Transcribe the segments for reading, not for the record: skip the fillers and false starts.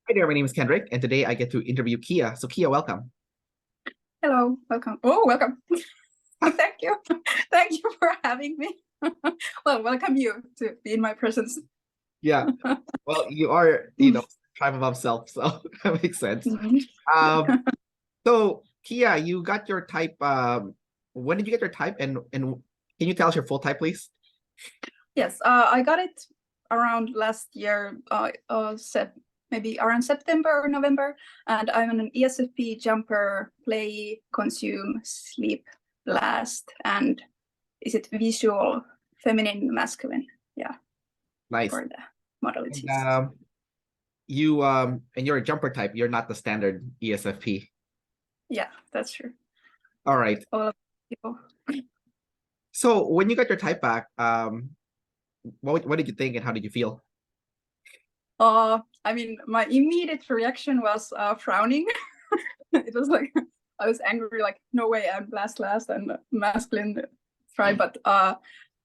Hi there, my name is Kendrick, and today I get to interview Kia. So Kia, welcome. Hello, welcome. Oh, welcome. Thank you. Thank you for having me. Well, welcome you to be in my presence. Yeah, well, you are, tribe above self, so that makes sense. Mhm. So Kia, you got your type. When did you get your type, and can you tell us your full type, please? Yes, I got it around last year, maybe around September or November, and I'm an ESFP jumper, play, consume, sleep, blast, and is it visual, feminine, masculine? Yeah, Nice. for the And, modalities. and you're a jumper type. You're not the standard ESFP. Yeah, that's true. All right. All of people. So when you got your type back, what did you think and how did you feel? I mean, my immediate reaction was frowning. It was like I was angry, like no way, I'm last and masculine try. But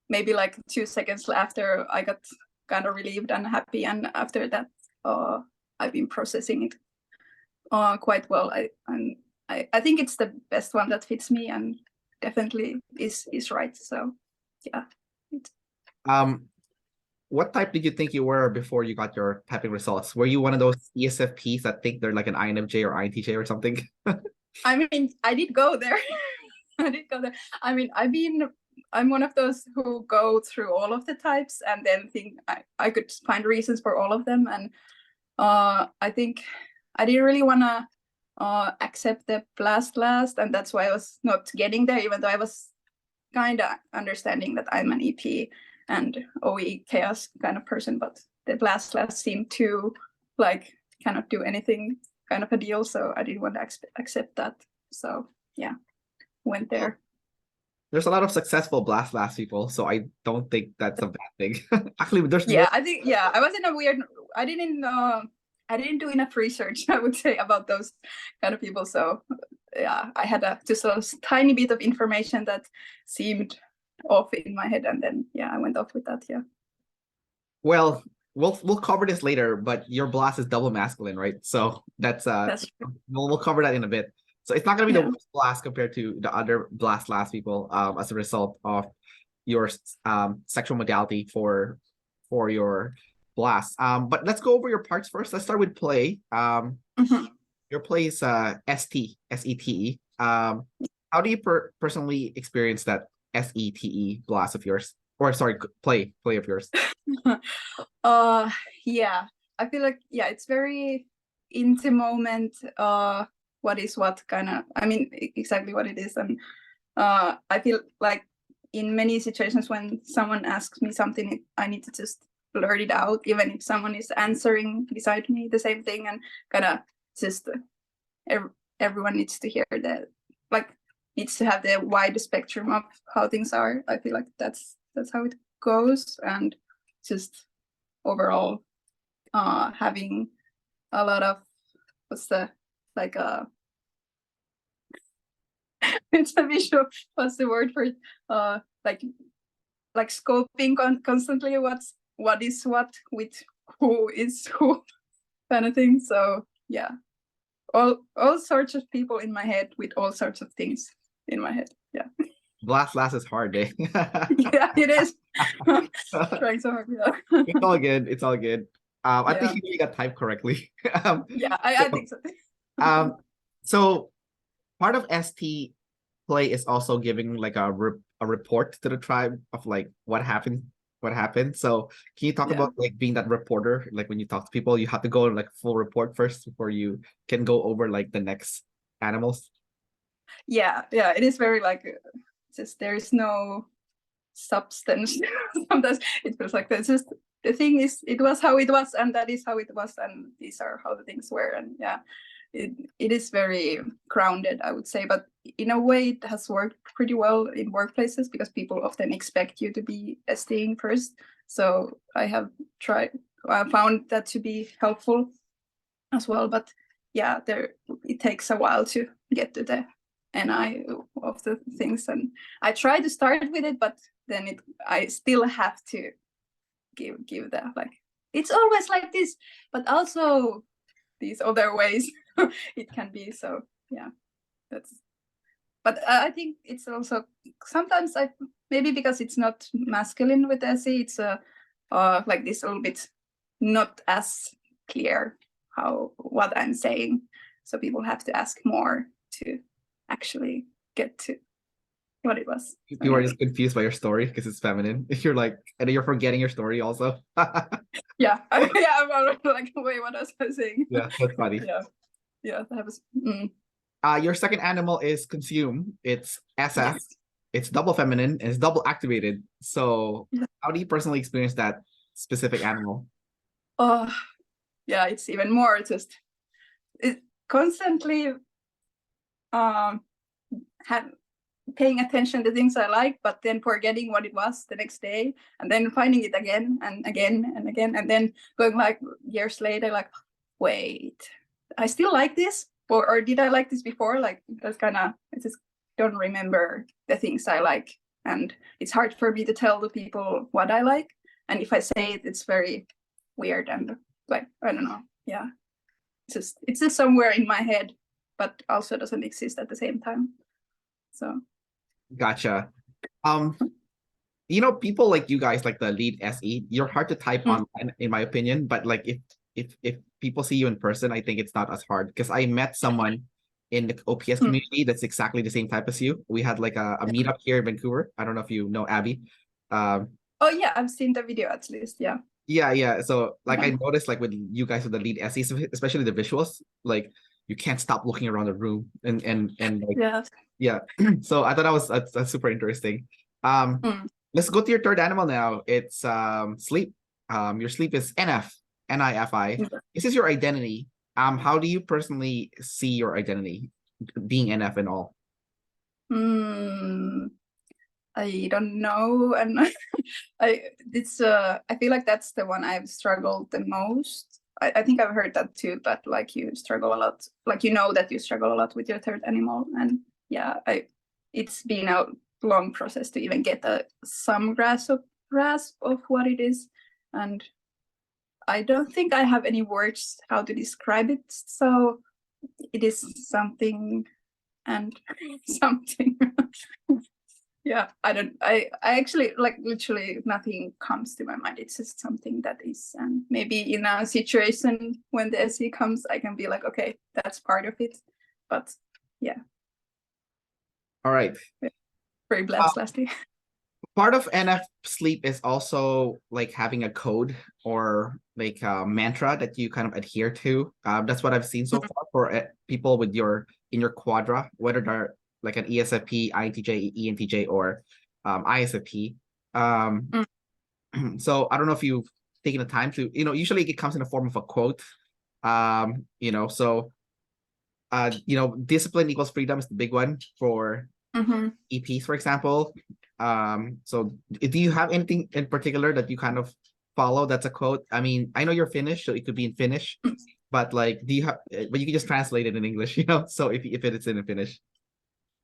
maybe like 2 seconds after, I got kind of relieved and happy, and after that, I've been processing it quite well. I think it's the best one that fits me, and definitely is right. So yeah. What type did you think you were before you got your typing results? Were you one of those ESFPs that think they're like an INFJ or INTJ or something? I mean, I did go there. I did go there. I mean, I'm one of those who go through all of the types and then think I could find reasons for all of them. And I think I didn't really want to accept the last, and that's why I was not getting there, even though I was kind of understanding that I'm an EP and OE chaos kind of person, but the last seemed to like cannot do anything kind of a deal, so I didn't want to accept that. So yeah, went there. There's a lot of successful blast people, so I don't think that's a bad thing. Actually, there's Yeah, I think I was in a weird. I didn't do enough research, I would say, about those kind of people. So yeah, I had just a tiny bit of information that seemed off in my head, and then yeah, I went off with that. Yeah. Well, we'll cover this later, but your blast is double masculine, right? So that's True. we'll cover that in a bit. So it's not gonna be the Yeah. worst blast compared to the other blast people as a result of your sexual modality for your blast. But let's go over your parts first. Let's start with play. Mhm. Your play is SETE. How do you personally experience that SETE blast of yours? Or sorry, play of yours. Yeah, I feel like it's very into moment. What is what kind of? I mean, exactly what it is, and I feel like in many situations when someone asks me something, I need to just blurt it out, even if someone is answering beside me the same thing, and kind of just everyone needs to hear that, like needs to have the wide spectrum of how things are. I feel like that's how it goes, and just overall having a lot of what's the like it's a visual, what's the word for it, like scoping constantly what is what with who is who kind of thing. So yeah, all sorts of people in my head with all sorts of things in my head. Yeah. Blast is hard, eh? Yeah, it is. Trying so hard. Yeah. It's all good. It's all good. I think Yeah. you really got typed correctly. Yeah, I So, think so. um, so part of ST play is also giving like a report to the tribe of like what happened. So can you talk Yeah. about like being that reporter? Like when you talk to people, you have to go like full report first before you can go over like the next animals. Yeah, it is very like just there is no substance. Sometimes it feels like that's just the thing is it was how it was, and that is how it was, and these are how the things were. And yeah, it is very grounded, I would say, but in a way it has worked pretty well in workplaces because people often expect you to be STing first. So I found that to be helpful as well. But yeah, it takes a while to get to the NI of the things, and I try to start with it, but then I still have to give that, like it's always like this. But also these other ways it can be. So yeah, but I think it's also sometimes maybe because it's not masculine with SE, it's like this a little bit not as clear what I'm saying. So people have to ask more to actually get to what it was. You are just confused by your story because it's feminine. If you're like, and you're forgetting your story also. Yeah, yeah, I'm like, wait, what was I saying? Yeah, that's funny. Yeah, that was. Your second animal is consume. It's SF. Yes. It's double feminine and it's double activated. So how do you personally experience that specific animal? Oh, yeah, it's even more just constantly paying attention to things I like, but then forgetting what it was the next day, and then finding it again and again and again, and then going like years later, like, wait, I still like this, or did I like this before? Like that's kind of, I just don't remember the things I like, and it's hard for me to tell the people what I like, and if I say it, it's very weird and like I don't know, yeah, it's just somewhere in my head, but also doesn't exist at the same time. So. Gotcha. People like you guys, like the lead SE, you're hard to type online, in my opinion. But like if people see you in person, I think it's not as hard because I met someone in the OPS community that's exactly the same type as you. We had like a meetup here in Vancouver. I don't know if you know Abby. Oh yeah, I've seen the video at least. Yeah. Yeah. So like I noticed like with you guys with the lead SEs, especially the visuals, like you can't stop looking around the room and like yeah. So I thought that's super interesting. Let's go to your third animal now. It's sleep. Your sleep is NiFi. This is your identity. How do you personally see your identity being NF and all? I don't know, and I feel like that's the one I've struggled the most. I think I've heard that too, but like you struggle a lot, like that you struggle a lot with your third animal, and yeah, it's been a long process to even get some grasp of what it is, and I don't think I have any words how to describe it. So it is something and something. Yeah, I actually like literally nothing comes to my mind. It's just something that is, and maybe in a situation when the SE comes, I can be like, okay, that's part of it. But yeah. All right. Very blessed lastly. Part of NF sleep is also like having a code or like a mantra that you kind of adhere to. That's what I've seen so far for people with in your quadra, whether they're like an ESFP, INTJ, ENTJ, or ISFP. So I don't know if you've taken the time to, usually it comes in the form of a quote. Discipline equals freedom is the big one for EPs, for example. So do you have anything in particular that you kind of follow that's a quote? I mean, I know you're Finnish, so it could be in Finnish, but like, but you can just translate it in English, so if it's in Finnish.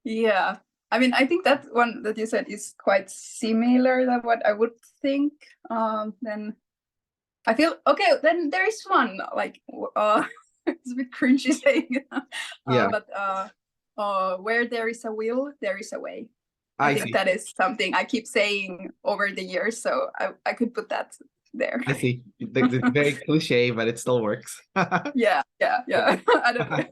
Yeah, I mean, I think that one that you said is quite similar to what I would think. Then I feel okay. Then there is one like it's a bit cringy saying, but where there is a will, there is a way. I think that is something I keep saying over the years, so I could put that there. I see. It's very cliche, but it still works. Yeah. I don't know.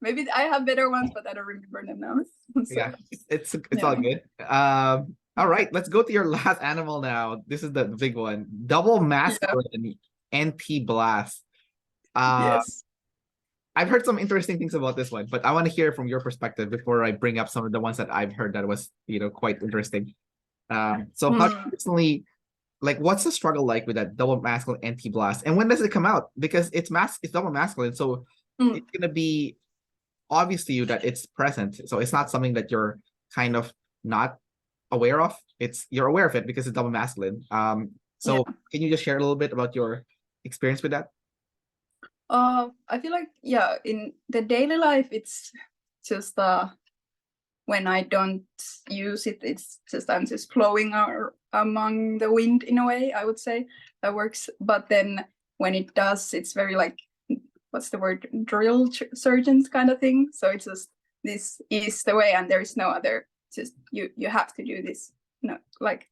Maybe I have better ones, but I don't remember them now. So, yeah, it's all good. All right, let's go to your last animal now. This is the big one. Double masculine NT blast. Yes. I've heard some interesting things about this one, but I want to hear from your perspective before I bring up some of the ones that I've heard that was, quite interesting. So how personally, like, what's the struggle like with that double masculine NT blast, and when does it come out? Because it's double masculine, so it's gonna be obvious to you that it's present. So it's not something that you're kind of not aware of. You're aware of it because it's double masculine. So can you just share a little bit about your experience with that? I feel like in the daily life it's just when I don't use it, it's just I'm just flowing among the wind in a way, I would say that works. But then when it does, it's very like what's the word, drill surgeons kind of thing. So it's just, this is the way and there is no other, just you have to do this, like,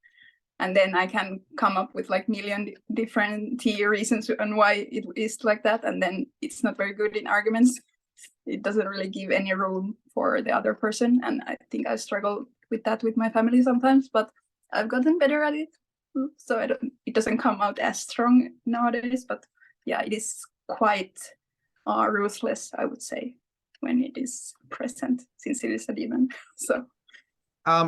and then I can come up with like million different reasons on why it is like that, and then it's not very good in arguments. It doesn't really give any room for the other person, and I think I struggle with that with my family sometimes, but I've gotten better at it, so it doesn't come out as strong nowadays. But yeah, it is quite ruthless, I would say, when it is present, since it is a demon. So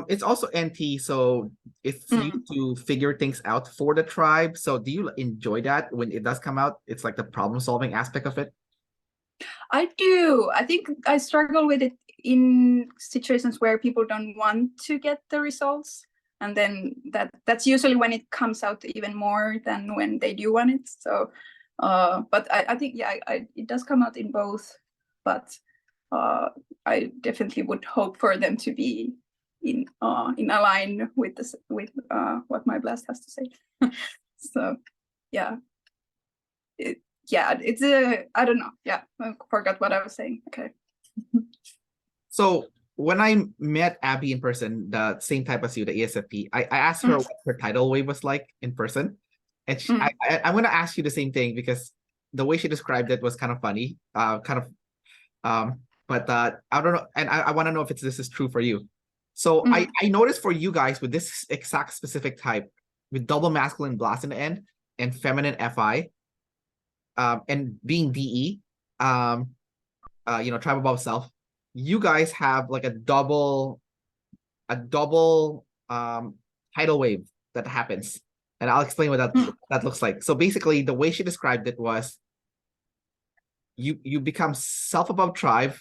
it's also NT, so it's you to figure things out for the tribe. So do you enjoy that when it does come out? It's like the problem solving aspect of it. I do. I think I struggle with it in situations where people don't want to get the results, and then that's usually when it comes out even more than when they do want it. So but I think, yeah, it does come out in both, but I definitely would hope for them to be in align with this, with what my blast has to say. So yeah, it's I don't know. Yeah, I forgot what I was saying. Okay. So when I met Abby in person, the same type as you, the ESFP, I asked her what her tidal wave was like in person. And I'm going to ask you the same thing because the way she described it was kind of funny. But I don't know. And I want to know if this is true for you. So I noticed for you guys with this exact specific type, with double masculine blast in the end and feminine FI, and being DE, tribe above self, you guys have like a double tidal wave that happens. And I'll explain what that looks like. So basically the way she described it was you become self above tribe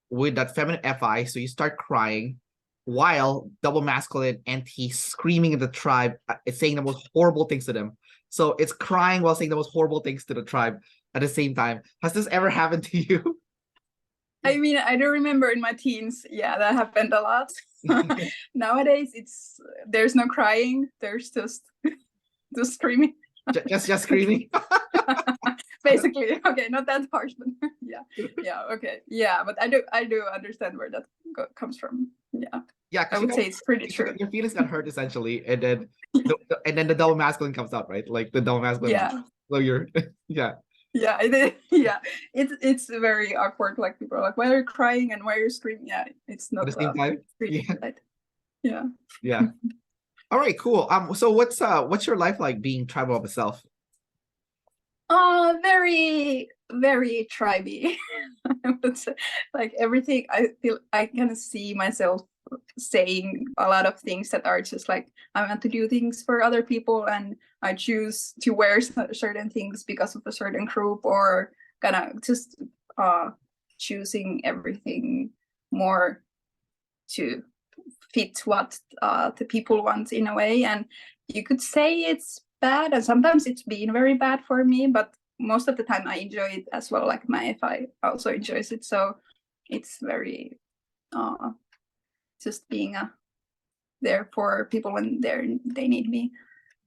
with that feminine FI, so you start crying while double masculine NT screaming at the tribe, saying the most horrible things to them. So it's crying while saying the most horrible things to the tribe at the same time. Has this ever happened to you? I mean, I don't remember in my teens. Yeah, that happened a lot. Nowadays, there's no crying. There's just screaming. just screaming. Basically, okay, not that harsh, but yeah, okay, yeah. But I do understand where that comes from. Yeah, I would say it's pretty true. Your feelings got hurt essentially, and then the double masculine comes out, right? Like the double masculine. Yeah. So you're yeah. Yeah, it's very awkward. Like people are like, why are you crying and why are you screaming? Yeah, it's not at the same time. Yeah. All right, cool. So what's your life like being tribal of self? Very, very triby. I would say, like everything, I feel I can see myself saying a lot of things that are just like, I want to do things for other people and I choose to wear certain things because of a certain group, or kind of just choosing everything more to fit what the people want in a way. And you could say it's bad, and sometimes it's been very bad for me, but most of the time I enjoy it as well. Like my FI also enjoys it, so it's very just being there for people when they need me,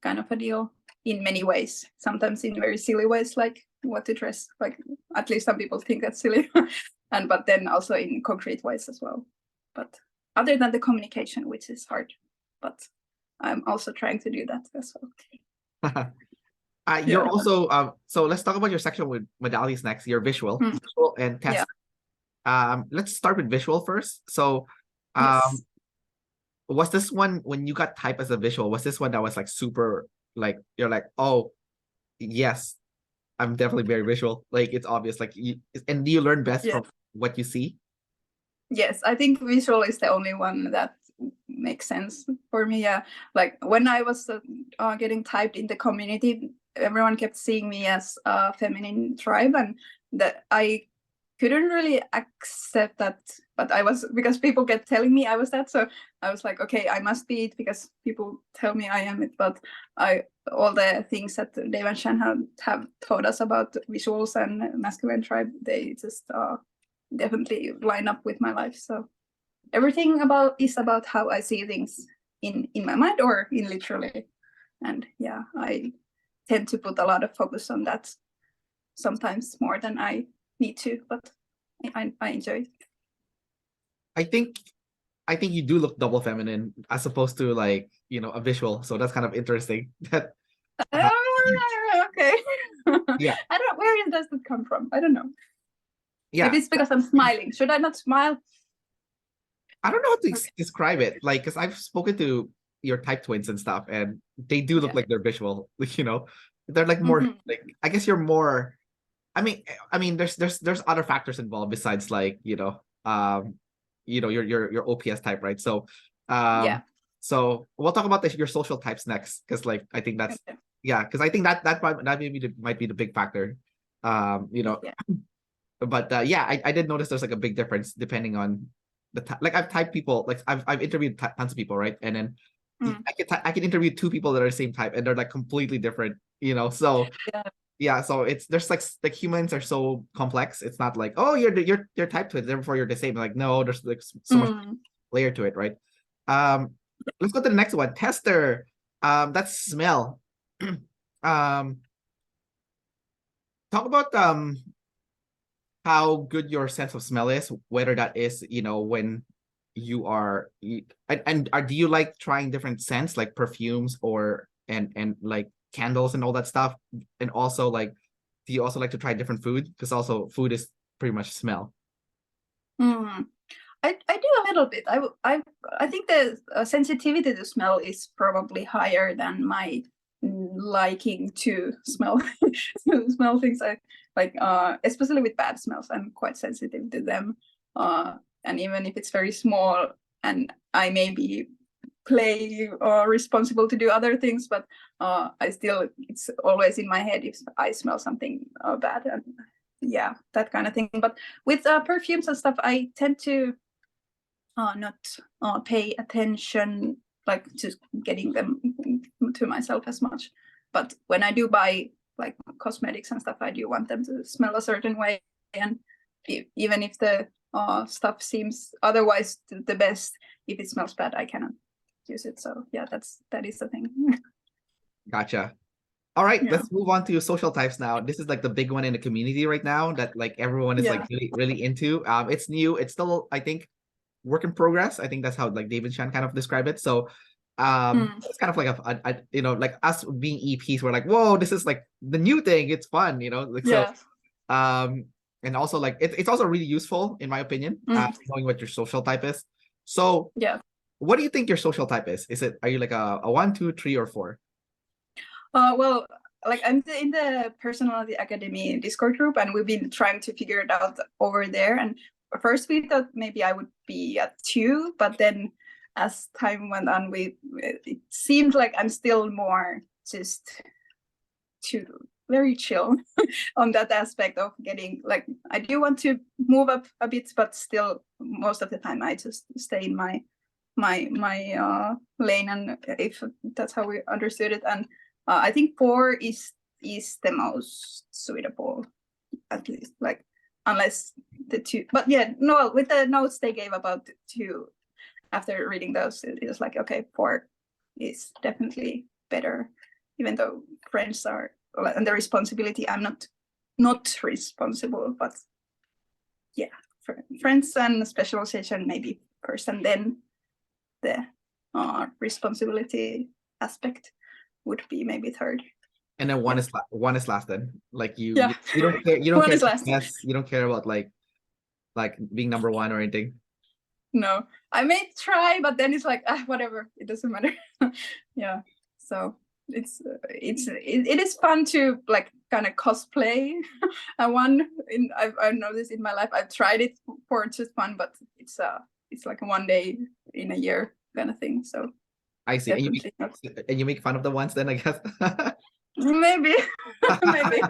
kind of a deal, in many ways. Sometimes in very silly ways, like what to dress, like at least some people think that's silly, but then also in concrete ways as well. But other than the communication, which is hard, but I'm also trying to do that as well. You're also so let's talk about your section with modalities next. Your visual and test. Let's start with visual first. So Yes. was this one, when you got type as a visual, was this one that was like super, like you're like, oh yes, I'm definitely very visual, like it's obvious, like and do you learn best from what you see? Yes, I think visual is the only one that makes sense for me. Yeah, like when I was getting typed in the community, everyone kept seeing me as a feminine tribe, and that I couldn't really accept that, but I was, because people kept telling me I was that, so I was like, okay, I must be it because people tell me I am it. But all the things that Dave and Shan have taught us about visuals and masculine tribe, they just definitely line up with my life. So everything is about how I see things in my mind or in literally. And yeah, I tend to put a lot of focus on that, sometimes more than I need to, but I enjoy it. I think you do look double feminine as opposed to like, you know, a visual. So that's kind of interesting. That Okay. yeah. I don't know, where does it come from? I don't know. Yeah. Maybe it's because I'm smiling. Should I not smile? I don't know how to Okay. describe it. Like, because I've spoken to your type twins and stuff, and they do look Yeah. like they're visual. You know, they're like more like, I guess you're more. I mean, there's other factors involved besides like, your OPS type, right? So, Yeah. so we'll talk about your social types next, because like I think that's Okay. yeah, because I think that might be the big factor. Yeah. But yeah, I did notice there's like a big difference depending on like I've typed people, like I've interviewed tons of people, right? And then I can interview two people that are the same type and they're like completely different, you know. So Yeah. yeah, so there's like humans are so complex. It's not like, oh, you're type twins, therefore you're the same. Like, no, there's like so much layer to it, right? Let's go to the next one. Tester. That's smell. Talk about how good your sense of smell is, whether that is, you know, when you are do you like trying different scents like perfumes or and like candles and all that stuff? And also like, do you also like to try different food? Because also food is pretty much smell. I do a little bit. I think the sensitivity to smell is probably higher than my liking to smell smell things. I like, especially with bad smells. I'm quite sensitive to them. And even if it's very small, and I may be play or responsible to do other things, but I still, it's always in my head if I smell something bad, and yeah, that kind of thing. But with perfumes and stuff, I tend to not pay attention like to getting them to myself as much. But when I do buy like cosmetics and stuff, I do want them to smell a certain way. And even if the stuff seems otherwise the best, if it smells bad, I cannot use it. So yeah, that is the thing. Gotcha. All right, Yeah. let's move on to social types now. This is like the big one in the community right now that like everyone is like really into. It's new. It's still, I think, work in progress. I think that's how like David Chan kind of described it. So it's kind of like a you know, like us being EPs, we're like, whoa, this is like the new thing. It's fun, you know. Like so and also like it's also really useful in my opinion, knowing what your social type is. So Yeah. what do you think your social type is? Are you like a 1, 2, 3, or 4? Well, like I'm in the Personality Academy Discord group, and we've been trying to figure it out over there. And first we thought maybe I would be at 2, but then as time went on, it seemed like I'm still more just very chill on that aspect of getting, like, I do want to move up a bit, but still most of the time I just stay in my lane, and if that's how we understood it. And I think 4 is the most suitable, at least, like, unless the 2. But yeah, no, with the notes they gave about 2, after reading those, it was like, okay, 4 is definitely better, even though friends are, and the responsibility, I'm not responsible, but yeah, friends and specialization maybe first, and then the responsibility aspect would be maybe 3rd. And then one is last then. Like you don't care, One is last. Yes, you don't care about like being number 1 or anything. No, I may try, but then it's like, whatever, it doesn't matter. Yeah, so it is fun to like kind of cosplay I've noticed in my life. I've tried it for just fun, but it's like one day in a year kind of thing. So I see. And you make fun of the ones then, I guess. Maybe. Maybe.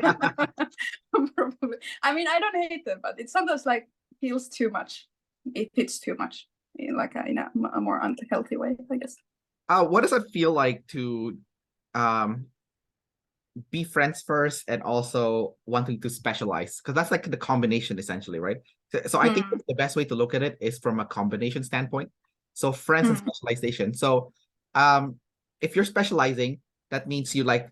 Probably. I mean, I don't hate them, but it sometimes like feels too much. It fits too much in like in a more unhealthy way, I guess. What does it feel like to be friends first and also wanting to specialize? Because that's like the combination essentially, right? So I think the best way to look at it is from a combination standpoint. So friends and specialization. So if you're specializing, that means you like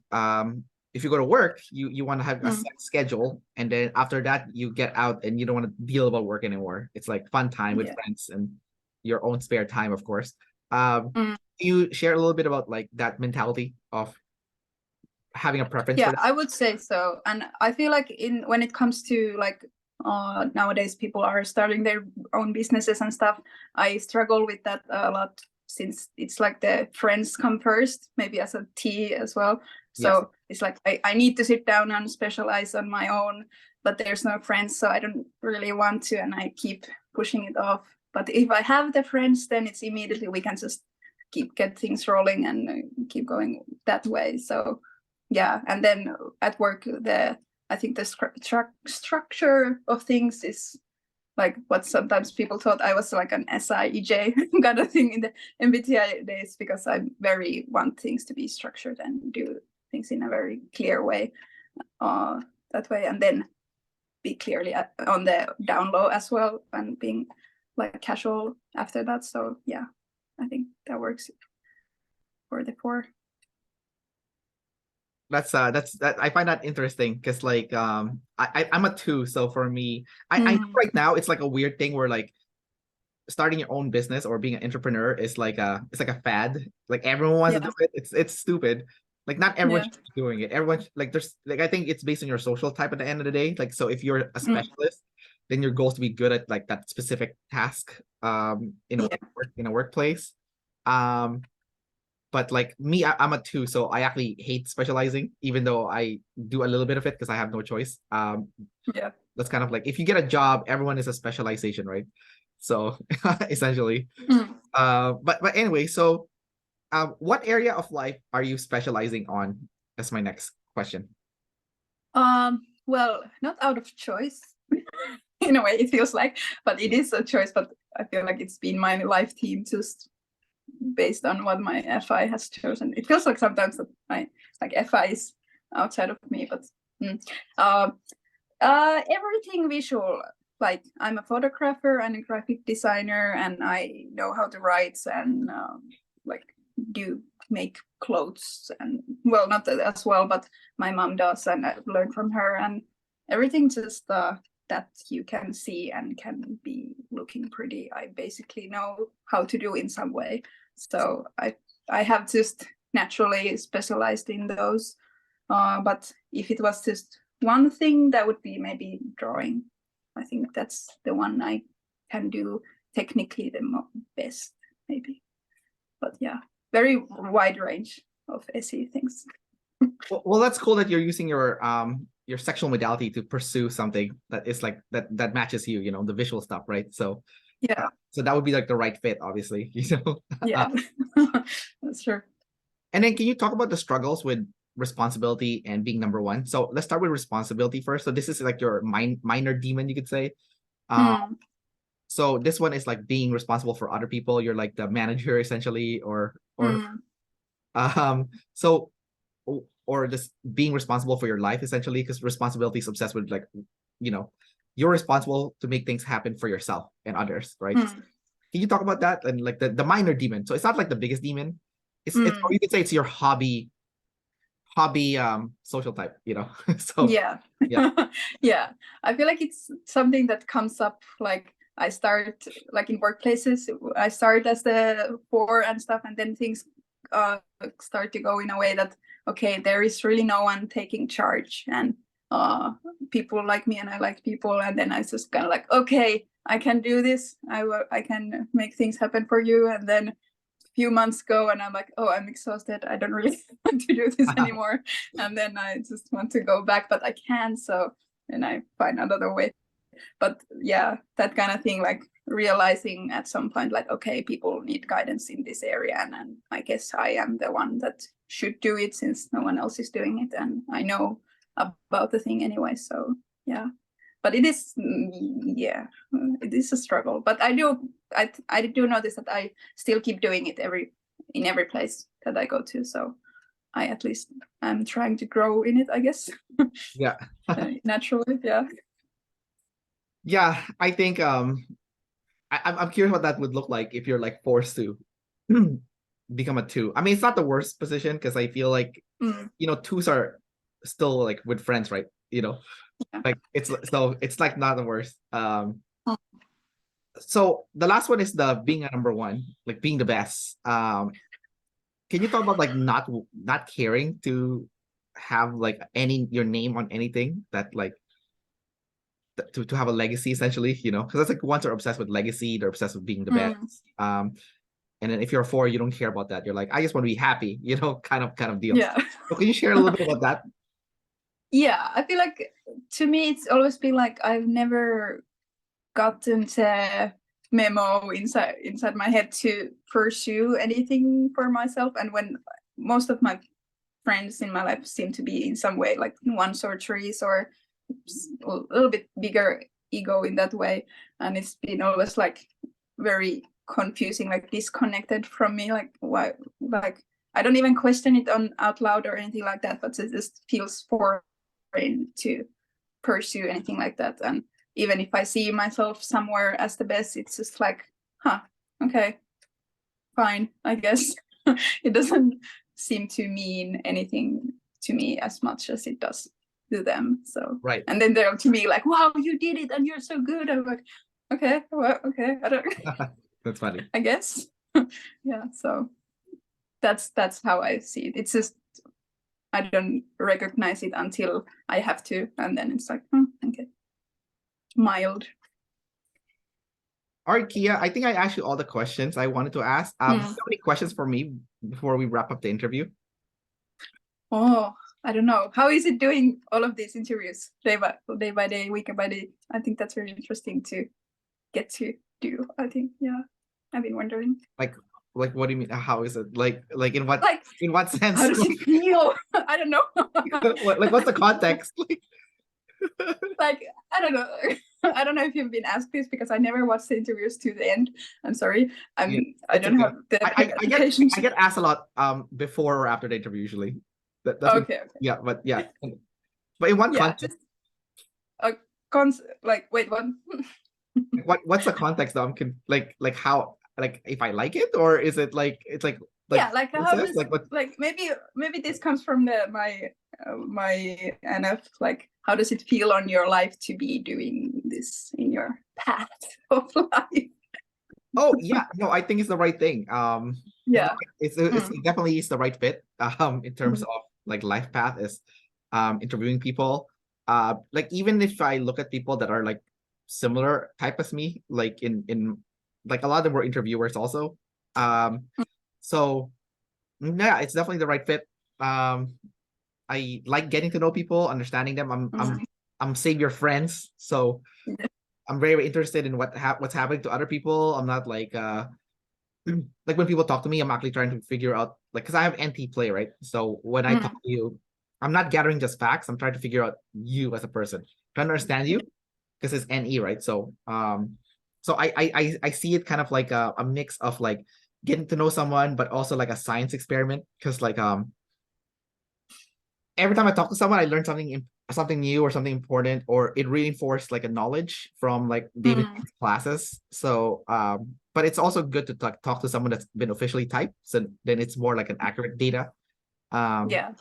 if you go to work, you want to have a set schedule, and then after that you get out and you don't want to deal about work anymore. It's like fun time with friends and your own spare time, of course. Can you share a little bit about like that mentality of having a preference for that? I would say so. And I feel like when it comes to like nowadays people are starting their own businesses and stuff, I struggle with that a lot, since it's like the friends come first, maybe as a T as well. So it's like I need to sit down and specialize on my own, but there's no friends, so I don't really want to, and I keep pushing it off. But if I have the friends, then it's immediately we can just get things rolling and keep going that way. So yeah, and then at work, I think the structure of things is like what sometimes people thought I was like an SIEJ kind of thing in the MBTI days, because I very want things to be structured and do things in a very clear way, that way, and then be clearly on the down low as well, and being like casual after that. So yeah, I think that works for the 4. That's I find that interesting because like I'm a 2, so for me, I know right now it's like a weird thing where like starting your own business or being an entrepreneur is like a fad. Like everyone wants to do it. It's stupid. Like not everyone should be doing it. Everyone like there's like I think it's based on your social type at the end of the day. Like so if you're a specialist, then your goal is to be good at like that specific task in a workplace. But like me, I'm a 2, so I actually hate specializing, even though I do a little bit of it because I have no choice. That's kind of like if you get a job, everyone is a specialization, right? So essentially. But anyway, so what area of life are you specializing on? That's my next question. Well, not out of choice. In a way, it feels like, but it is a choice. But I feel like it's been my life team just based on what my FI has chosen. It feels like sometimes that my like FI is outside of me, but everything visual. Like I'm a photographer and a graphic designer, and I know how to write and like make clothes, and well, not that as well, but my mom does, and I've learned from her, and everything just that you can see and can be looking pretty, I basically know how to do in some way. So I have just naturally specialized in those. But if it was just one thing, that would be maybe drawing. I think that's the one I can do technically the best, maybe. But yeah, very wide range of SE things. Well, that's cool that you're using your sexual modality to pursue something that is like that matches you, you know, the visual stuff, right? So yeah, so that would be like the right fit, obviously, you know. Yeah, that's true. And then can you talk about the struggles with responsibility and being number 1? So let's start with responsibility first. So this is like your minor demon, you could say. So this one is like being responsible for other people. You're like the manager essentially, or so or just being responsible for your life essentially, because responsibility is obsessed with like, you know, you're responsible to make things happen for yourself and others, right? Can you talk about that and like the minor demon? So it's not like the biggest demon. It's or you could say it's your hobby social type, you know. So yeah. Yeah, I feel like it's something that comes up, like I start like in workplaces, I start as the 4 and stuff, and then things start to go in a way that okay, there is really no one taking charge, and people like me and I like people, and then I just kind of like, okay, I can do this, I can make things happen for you, and then a few months go and I'm like, oh, I'm exhausted, I don't really want to do this anymore, and then I just want to go back, but I can't, so then I find another way. But yeah, that kind of thing, like realizing at some point like, okay, people need guidance in this area, and I guess I am the one that should do it since no one else is doing it, and I know about the thing anyway. So yeah, but it is it is a struggle, but I do notice that I still keep doing it in every place that I go to, so I at least am trying to grow in it, I guess. yeah. Naturally. Yeah, I think I'm curious what that would look like if you're like forced to become a 2. I mean, it's not the worst position because I feel like you know 2s are still like with friends, right? Like it's like not the worst. So the last one is the being a number one, like being the best. Can you talk about like not caring to have like your name on anything that like to have a legacy essentially, because that's like once they're obsessed with legacy, they're obsessed with being the best. And then if you're a 4, you don't care about that. You're like, I just want to be happy, kind of deal. Yeah. So can you share a little bit about that? Yeah, I feel like to me it's always been like I've never gotten the memo inside my head to pursue anything for myself. And when most of my friends in my life seem to be in some way like 1s or 3s or a little bit bigger ego in that way, and it's been always like very confusing, like disconnected from me, like why, like I don't even question it out loud or anything like that, but it just feels foreign to pursue anything like that. And even if I see myself somewhere as the best, it's just like, okay, fine, I guess. It doesn't seem to mean anything to me as much as it does to them. So right. And then they're to me like, wow, you did it and you're so good. I'm like, okay, well, okay, I don't That's funny. I guess. Yeah, so that's how I see it. It's just I don't recognize it until I have to, and then it's like, okay, mild. All right, Kia, I think I asked you all the questions I wanted to ask. Do you have any questions for me before we wrap up the interview? Oh, I don't know. How is it doing all of these interviews day by day, week by day? I think that's very interesting to get to do. I think, yeah, I've been wondering. Like what do you mean? How is it? Like in what sense? How does it feel? I don't know. Like what's the context? Like, I don't know. I don't know if you've been asked this because I never watched the interviews to the end. I'm sorry. I don't have the I get asked a lot before or after the interview usually. That's okay. Yeah, but yeah. But in what context? Like, wait, what? What's the context though? Like how, like if I like it, or is it like it's like yeah, like how does, like maybe this comes from my NF, like how does it feel on your life to be doing this in your path of life? Oh yeah, no, I think it's the right thing. Yeah, it definitely is the right fit. In terms of like life path is interviewing people. Like even if I look at people that are like similar type as me, like in like a lot of them were interviewers also. So yeah, it's definitely the right fit. I like getting to know people, understanding them. I'm save your friends, so I'm very interested in what's happening to other people. I'm not like like when people talk to me, I'm actually trying to figure out, like, because I have NT play, right? So when I talk to you, I'm not gathering just facts. I'm trying to figure out you as a person, trying to understand you, because it's NE, right? So so I see it kind of like a mix of like getting to know someone, but also like a science experiment, because like every time I talk to someone, I learn something new or something important, or it reinforced like a knowledge from like David's classes. So but it's also good to talk to someone that's been officially typed, so then it's more like an accurate data. Yeah,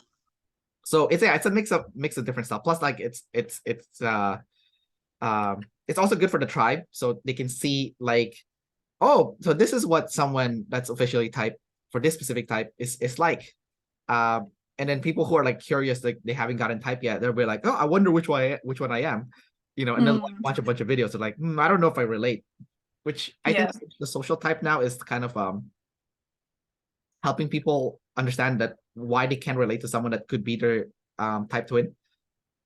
so it's a mix of different stuff, plus like it's also good for the tribe, so they can see like, oh, so this is what someone that's officially typed for this specific type is like. And then people who are like curious, like they haven't gotten type yet, they'll be like, oh, I wonder which one I am, and then watch a bunch of videos. They're like, I don't know if I relate. Which I think the social type now is kind of helping people understand that why they can't relate to someone that could be their type twin,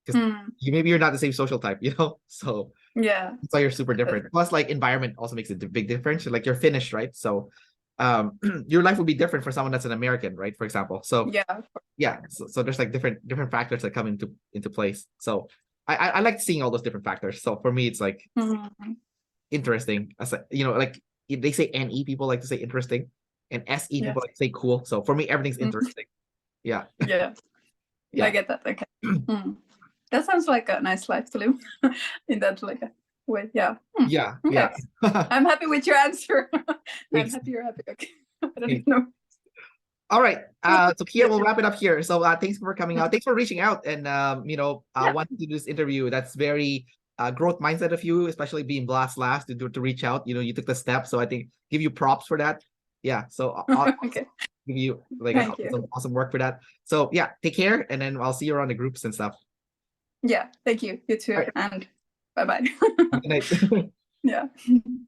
because maybe you're not the same social type, so yeah, that's why you're super different. Plus, like environment also makes a big difference. Like you're Finnish, right? So your life would be different for someone that's an American, right? For example. So so there's like different factors that come into place. So I like seeing all those different factors. So for me, it's like interesting. As like they say NE people like to say interesting, and SE people like to say cool. So for me, everything's interesting. Yeah. I get that. Okay. That sounds like a nice life to live in that like a way. Yeah. Yeah. Okay. Yeah. I'm happy with your answer. I'm happy you're happy. Okay. I don't know. All right. So Kia, we'll wrap it up here. So thanks for coming out. Thanks for reaching out and Yeah. wanting to do this interview. That's very growth mindset of you, especially being blast last to reach out. You took the step. So I think give you props for that. Yeah. So I'll Okay. give you like Thank you. some awesome work for that. So yeah, take care, and then I'll see you around the groups and stuff. Yeah. Thank you. You too. All right. And bye bye. Good night. Yeah.